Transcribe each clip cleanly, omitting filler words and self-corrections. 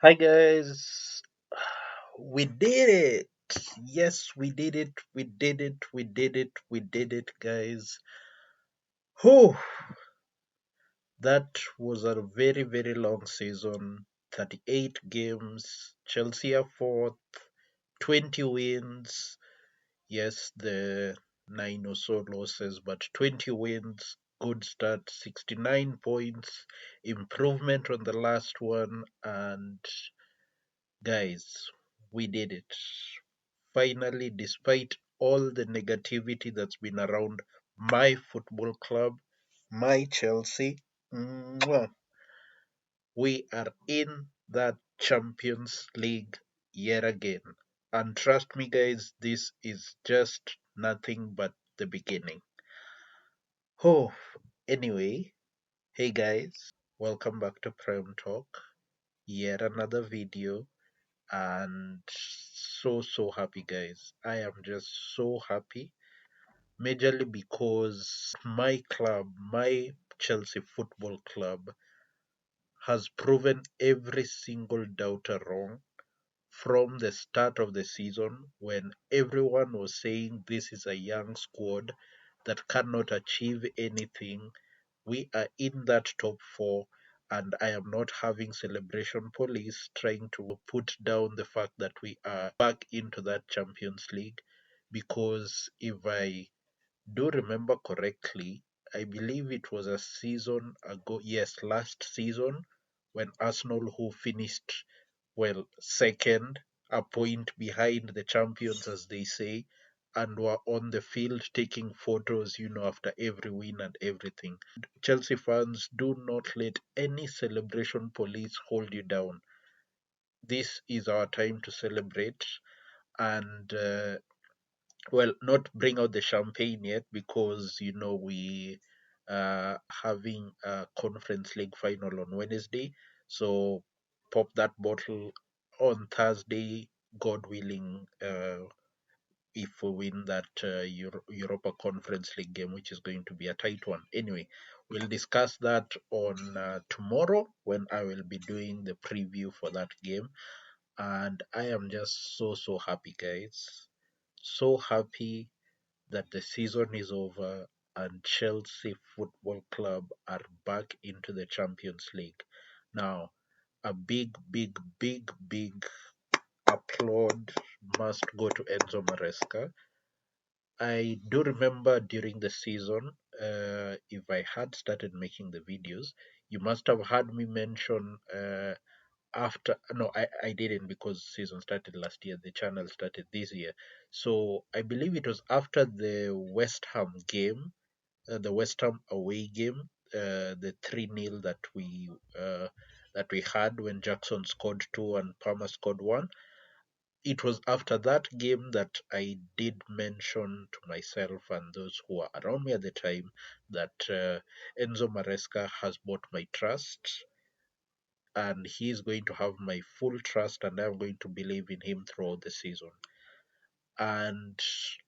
Hi guys, we did it. Yes, we did it. We did it. We did it. We did it, guys. Whew, that was a very, very long season. 38 games. Chelsea are fourth. 20 wins. Yes, the nine or so losses, but 20 wins. Good start. 69 points. Improvement on the last one. And guys, we did it. Finally, despite all the negativity that's been around my football club, my Chelsea, mwah, we are in that Champions League yet again. And trust me, guys, this is just nothing but the beginning. Oh, anyway, hey guys, welcome back to Prime Talk. Yet another video, and so happy, guys. I am just so happy, majorly because my club, my Chelsea Football Club, has proven every single doubter wrong from the start of the season when everyone was saying this is a young squad that cannot achieve anything. We are in that top four, and I am not having celebration police trying to put down the fact that we are back into that Champions League. Because if I do remember correctly, I believe it was a season ago, yes, last season, when Arsenal, who finished, well, second, a point behind the champions, as they say, and were on the field taking photos, after every win and everything. Chelsea fans, do not let any celebration police hold you down. This is our time to celebrate and well, not bring out the champagne yet because we having a conference league final on Wednesday. So pop that bottle on Thursday, God willing, if we win that Europa Conference League game, which is going to be a tight one. Anyway, we'll discuss that on tomorrow when I will be doing the preview for that game. And I am just so happy, guys. So happy that the season is over and Chelsea Football Club are back into the Champions League. Now, a big applaud must go to Enzo Maresca. I do remember during the season, if I had started making the videos, you must have heard me mention after no I didn't because season started last year, the channel started this year. So I believe it was after the West Ham game, the West Ham away game, the 3-0 that we had when Jackson scored two and Palmer scored one. It was after that game that I did mention to myself and those who were around me at the time that Enzo Maresca has bought my trust and he is going to have my full trust and I'm going to believe in him throughout the season. And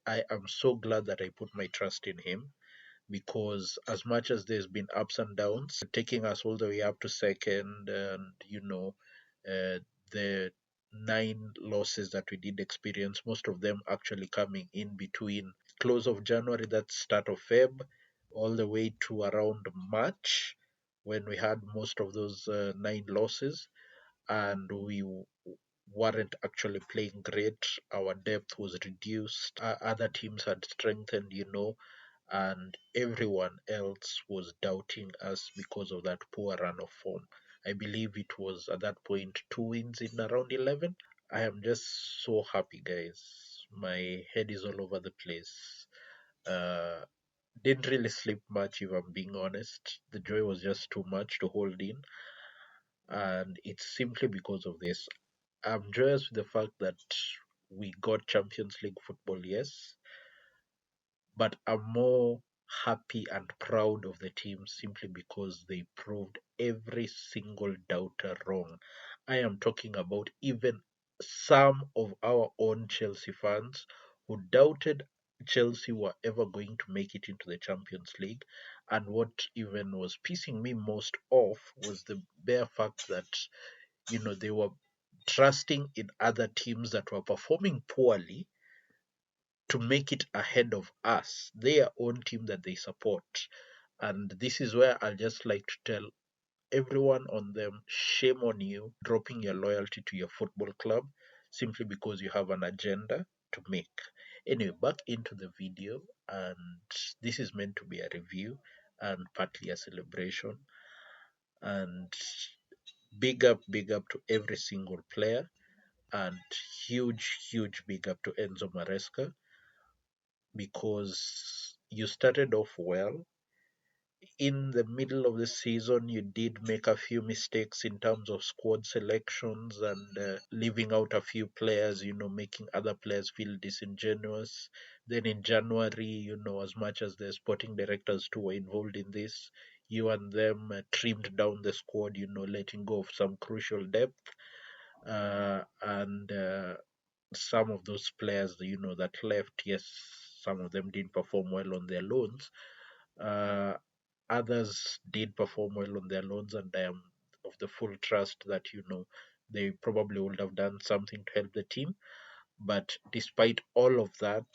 I am so glad that I put my trust in him because as much as there's been ups and downs, taking us all the way up to second and the nine losses that we did experience, most of them actually coming in between close of January, that's start of Feb, all the way to around March when we had most of those nine losses and we weren't actually playing great. Our depth was reduced. Other teams had strengthened, and everyone else was doubting us because of that poor run of form. I believe it was at that point 2 wins in around 11. I am just so happy, guys. My head is all over the place. Uh, didn't really sleep much, if I'm being honest. The joy was just too much to hold in, and it's simply because of this. I'm joyous with the fact that we got Champions League football, yes, but I'm more happy and proud of the team simply because they proved every single doubter wrong. I am talking about even some of our own Chelsea fans who doubted Chelsea were ever going to make it into the Champions League. And what even was pissing me most off was the bare fact that they were trusting in other teams that were performing poorly to make it ahead of us, their own team that they support. And this is where I'll just like to tell everyone on them, shame on you, dropping your loyalty to your football club simply because you have an agenda to make. Anyway, back into the video, and this is meant to be a review and partly a celebration. And big up to every single player, and huge big up to Enzo Maresca because you started off well. In the middle of the season, you did make a few mistakes in terms of squad selections and leaving out a few players, making other players feel disingenuous. Then in January, as much as the sporting directors too were involved in this, you and them trimmed down the squad, letting go of some crucial depth. And some of those players, that left, yes, some of them didn't perform well on their loans. Uh, Others did perform well on their loans, and I am of the full trust that they probably would have done something to help the team. But despite all of that,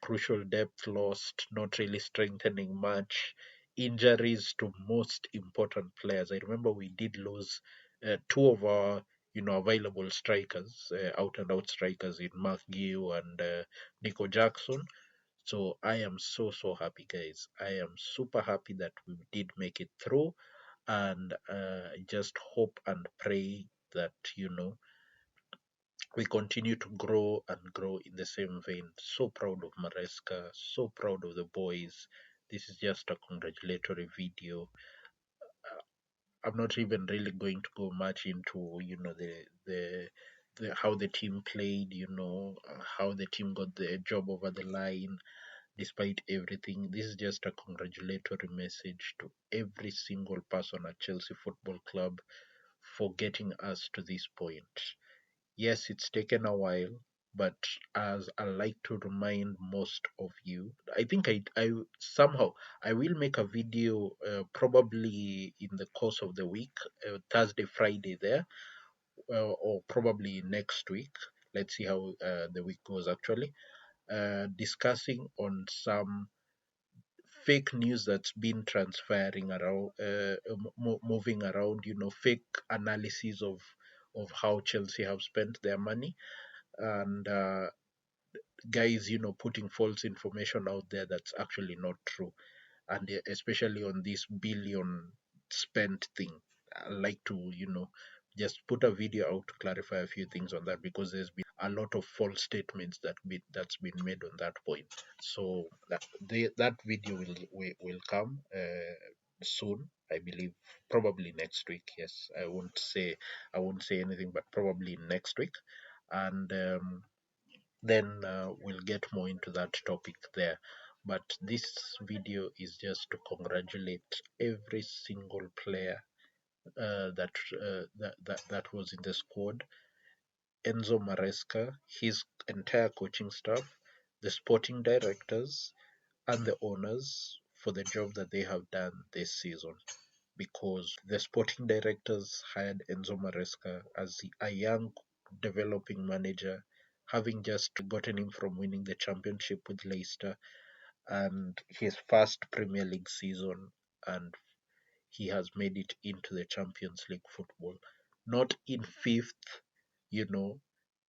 crucial depth lost, not really strengthening much, injuries to most important players. I remember we did lose two of our available strikers, out and out strikers in Mark Gill and Nico Jackson. So I am so happy, guys. I am super happy that we did make it through, and just hope and pray that we continue to grow and grow in the same vein. So proud of Maresca, so proud of the boys. This is just a congratulatory video. I'm not even really going to go much into the how the team played, how the team got the job over the line despite everything. This is just a congratulatory message to every single person at Chelsea Football Club for getting us to this point. Yes, it's taken a while, but as I like to remind most of you, I think I somehow I will make a video probably in the course of the week, Thursday, Friday there, or probably next week. Let's see how the week goes actually. Discussing on some fake news that's been transferring around, moving around, fake analysis of how Chelsea have spent their money, and guys, putting false information out there that's actually not true, and especially on this billion spent thing. I like to, just put a video out to clarify a few things on that because there's been a lot of false statements that's been made on that point. So that video will come soon, I believe, probably next week. Yes, I won't say anything, but probably next week, and then we'll get more into that topic there. But this video is just to congratulate every single player that was in the squad. Enzo Maresca, his entire coaching staff, the sporting directors, and the owners for the job that they have done this season. Because the sporting directors hired Enzo Maresca as a young developing manager, having just gotten him from winning the championship with Leicester and his first Premier League season, and he has made it into the Champions League football. Not in fifth, you know,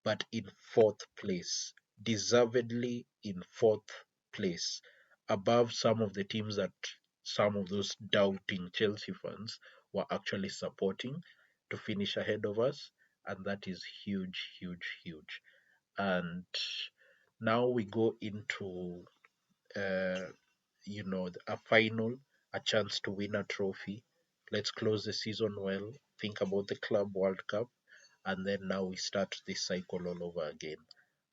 but in fourth place. Deservedly in fourth place. Above some of the teams that some of those doubting Chelsea fans were actually supporting to finish ahead of us. And that is huge. And now we go into uh, a final, a chance to win a trophy. Let's close the season well, think about the Club World Cup, and then now we start this cycle all over again.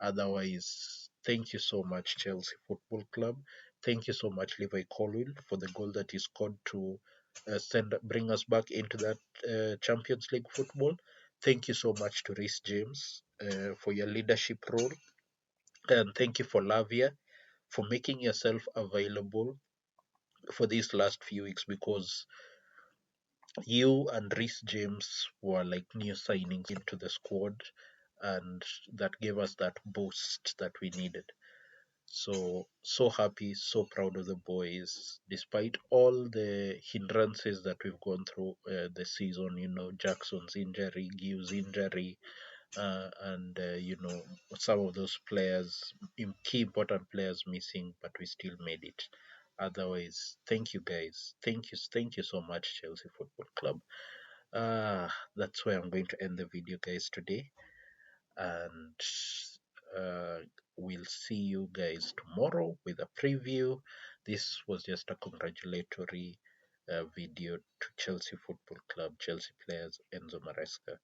Otherwise, thank you so much, Chelsea Football Club. Thank you so much, Levi Colwill, for the goal that he scored to bring us back into that Champions League football. Thank you so much to Reece James for your leadership role, and thank you for Lavia for making yourself available for these last few weeks because You and Reece James were like new signings into the squad, and that gave us that boost that we needed. So happy, so proud of the boys, despite all the hindrances that we've gone through the season. Jackson's injury, Gibbs' injury, and some of those players, key important players missing, but we still made it. Otherwise, thank you guys, thank you so much, Chelsea Football Club. That's where I'm going to end the video, guys, today, and uh, we'll see you guys tomorrow with a preview. This was just a congratulatory video to Chelsea Football Club, Chelsea players, Enzo Maresca.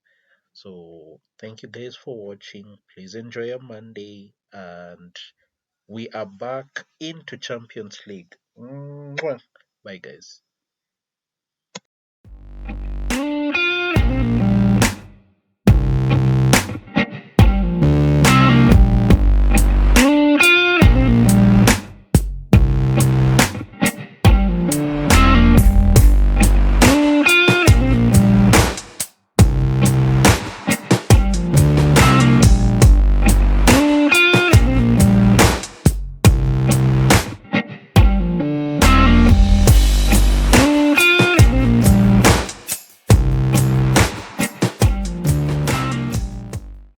So thank you guys for watching. Please enjoy your Monday, and we are back into Champions League. Mwah. Bye, guys.